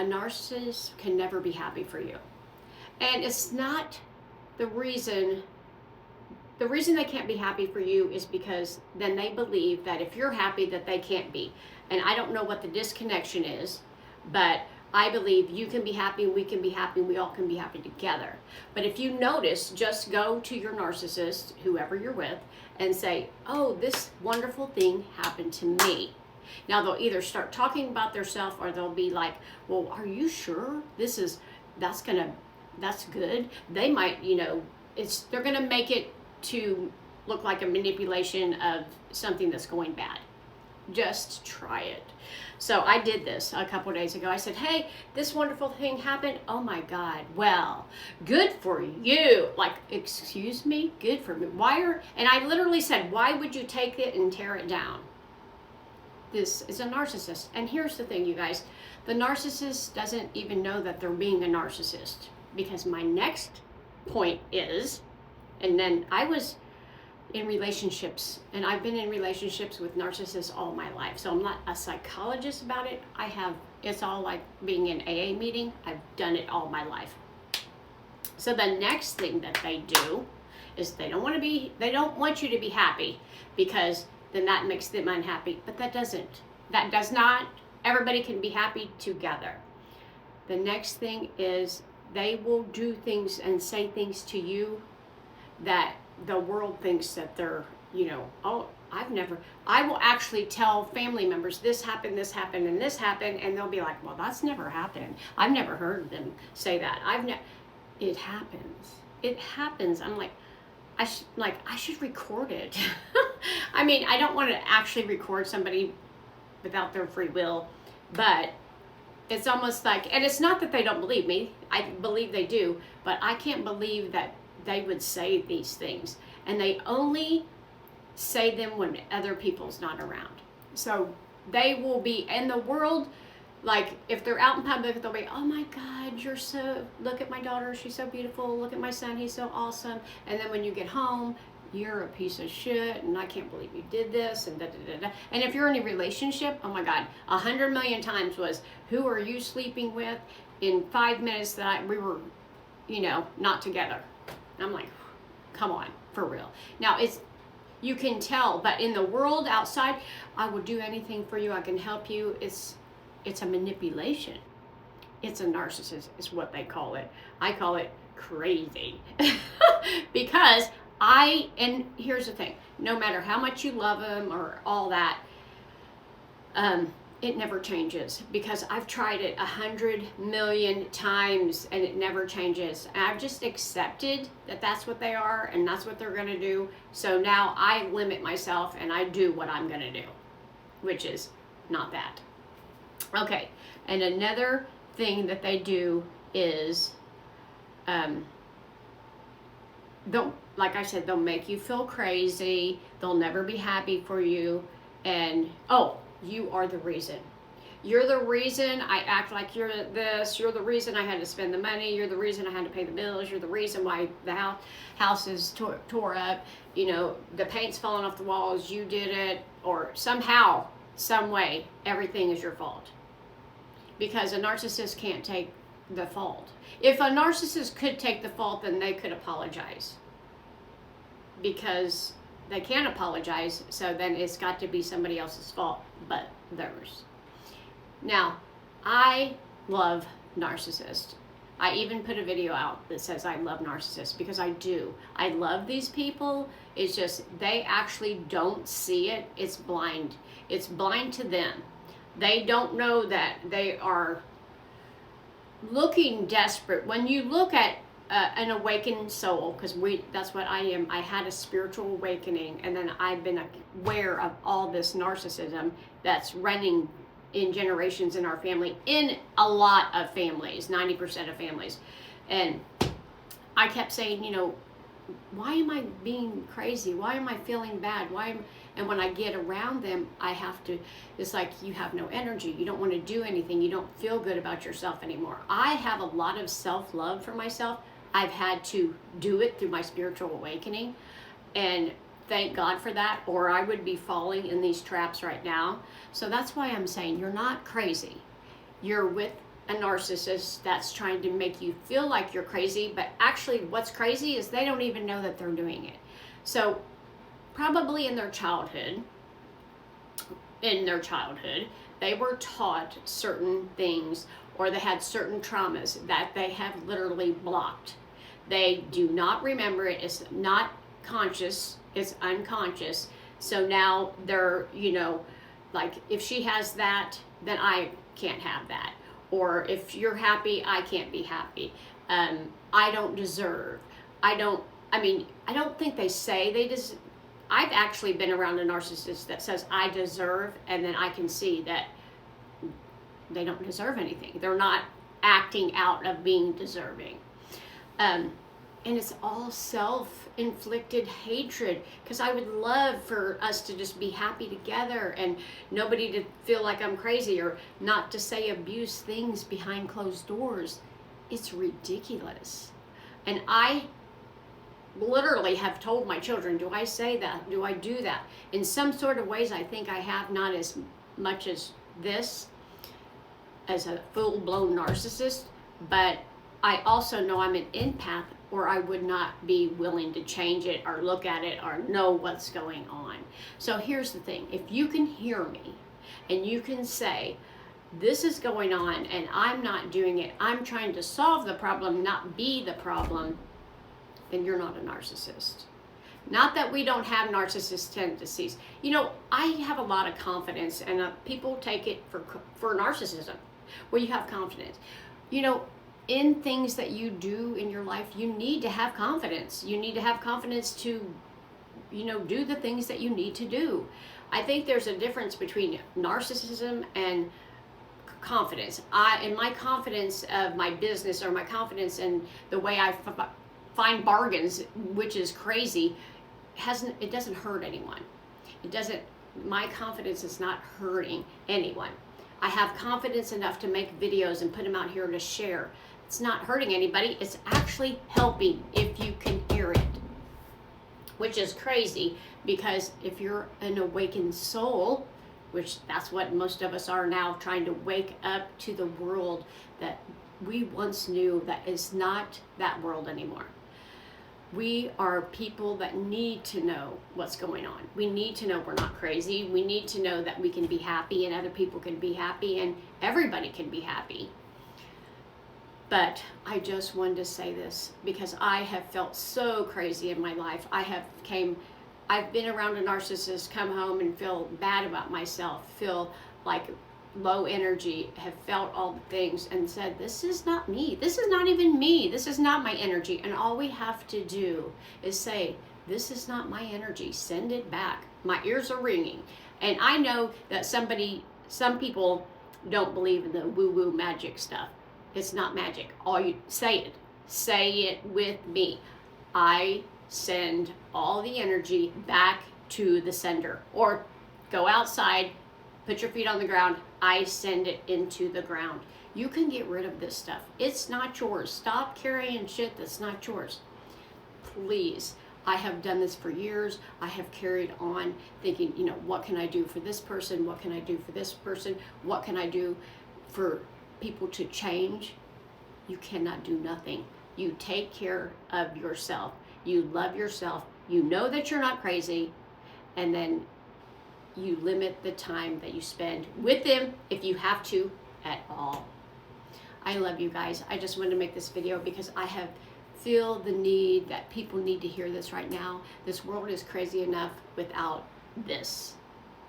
narcissist can never be happy for you. And it's not the reason they can't be happy for you is because then they believe that if you're happy that they can't be. And I don't know what the disconnection is, but I believe you can be happy, we can be happy, we all can be happy together. But if you notice, just go to your narcissist, whoever you're with, and say, oh, this wonderful thing happened to me. Now they'll either start talking about themselves, or they'll be like, well, are you sure that's good? They might, they're gonna make it to look like a manipulation of something that's going bad. Just try it. So I did this a couple of days ago. I said, hey, this wonderful thing happened. Oh my God. Well, good for you. Like, excuse me? Good for me. And I literally said, why would you take it and tear it down? This is a narcissist. And here's the thing, you guys. The narcissist doesn't even know that they're being a narcissist. Because my next point is, and then I was in relationships, and I've been in relationships with narcissists all my life. So I'm not a psychologist about it. It's all like being in AA meeting. I've done it all my life. So the next thing that they do is they don't want you to be happy, because then that makes them unhappy. But that does not. Everybody can be happy together. The next thing is they will do things and say things to you that the world thinks that they're, oh, I will actually tell family members, this happened, and this happened, and they'll be like, well, that's never happened. I've never heard them say that. It happens. It happens. I'm like, I should record it. I mean, I don't want to actually record somebody without their free will, but it's almost like, and it's not that they don't believe me. I believe they do, but I can't believe that they would say these things. And they only say them when other people's not around. So they will be in the world, like if they're out in public, they'll be, oh my God, look at my daughter, she's so beautiful. Look at my son, he's so awesome. And then when you get home, you're a piece of shit, and I can't believe you did this, and da da da da. And if you're in a relationship, oh my God, 100 million times was, who are you sleeping with? In 5 minutes that we were, not together. I'm like, come on, for real. Now you can tell, but in the world outside, I will do anything for you. I can help you. It's a manipulation. It's a narcissist is what they call it. I call it crazy. Because and here's the thing, no matter how much you love them or all that, it never changes, because I've tried it 100 million times and it never changes. And I've just accepted that that's what they are and that's what they're going to do. So now I limit myself and I do what I'm going to do, which is not that. Okay. And another thing that they do is, like I said, they'll make you feel crazy. They'll never be happy for you. And, you are the reason. You're the reason I act like you're this. You're the reason I had to spend the money. You're the reason I had to pay the bills. You're the reason why the house is tore up. The paint's falling off the walls. You did it. Or somehow, some way, everything is your fault. Because a narcissist can't take the fault. If a narcissist could take the fault, then they could apologize. Because they can't apologize, so then it's got to be somebody else's fault but theirs. Now, I love narcissists. I even put a video out that says I love narcissists, because I do. I love these people. It's just they actually don't see it. It's blind. It's blind to them. They don't know that they are looking desperate. When you look at an awakened soul, because that's what I am. I had a spiritual awakening, and then I've been aware of all this narcissism that's running in generations in our family, in a lot of families, 90% of families. And I kept saying, why am I being crazy? Why am I feeling bad? And when I get around them, it's like, you have no energy. You don't want to do anything. You don't feel good about yourself anymore. I have a lot of self-love for myself. I've had to do it through my spiritual awakening, and thank God for that, or I would be falling in these traps right now. So that's why I'm saying you're not crazy. You're with a narcissist that's trying to make you feel like you're crazy, but actually what's crazy is they don't even know that they're doing it. So probably in their childhood, they were taught certain things, or they had certain traumas that they have literally blocked. They do not remember it. It's not conscious, it's unconscious. So now they're, like, if she has that, then I can't have that. Or if you're happy, I can't be happy. I don't deserve. I don't think they say they deserve. I've actually been around a narcissist that says I deserve, and then I can see that they don't deserve anything. They're not acting out of being deserving. And it's all self-inflicted hatred, because I would love for us to just be happy together and nobody to feel like I'm crazy, or not to say abuse things behind closed doors. It's ridiculous. And I literally have told my children, do I say that? Do I do that? In some sort of ways, I think I have, not as much as this, as a full-blown narcissist, but I also know I'm an empath, or I would not be willing to change it or look at it or know what's going on. So here's the thing. If you can hear me and you can say, this is going on and I'm not doing it, I'm trying to solve the problem, not be the problem, then you're not a narcissist. Not that we don't have narcissist tendencies. I have a lot of confidence, and people take it for narcissism, where you have confidence. In things that you do in your life, you need to have confidence. You need to have confidence to, do the things that you need to do. I think there's a difference between narcissism and confidence. In my confidence of my business, or my confidence in the way I find bargains, which is crazy, it doesn't hurt anyone. My confidence is not hurting anyone. I have confidence enough to make videos and put them out here to share. It's not hurting anybody. It's actually helping, if you can hear it. Which is crazy, because if you're an awakened soul, which that's what most of us are now, trying to wake up to the world that we once knew that is not that world anymore. We are people that need to know what's going on. We need to know we're not crazy. We need to know that we can be happy, and other people can be happy, and everybody can be happy. But I just wanted to say this because I have felt so crazy in my life. I've been around a narcissist, come home and feel bad about myself, feel like low energy, have felt all the things, and said, this is not me. This is not even me. This is not my energy. And all we have to do is say, this is not my energy. Send it back. My ears are ringing. And I know that some people don't believe in the woo-woo magic stuff. It's not magic. Say it with me. I send all the energy back to the sender. Or go outside, put your feet on the ground. I send it into the ground. You can get rid of this stuff. It's not yours. Stop carrying shit that's not yours. Please. I have done this for years. I have carried on thinking, what can I do for this person? What can I do for this person? What can I do for people to change? You cannot do nothing. You take care of yourself. You love yourself. You know that you're not crazy. And then you limit the time that you spend with them, if you have to, at all. I love you guys. I just wanted to make this video because I feel the need that people need to hear this right now. This world is crazy enough without this.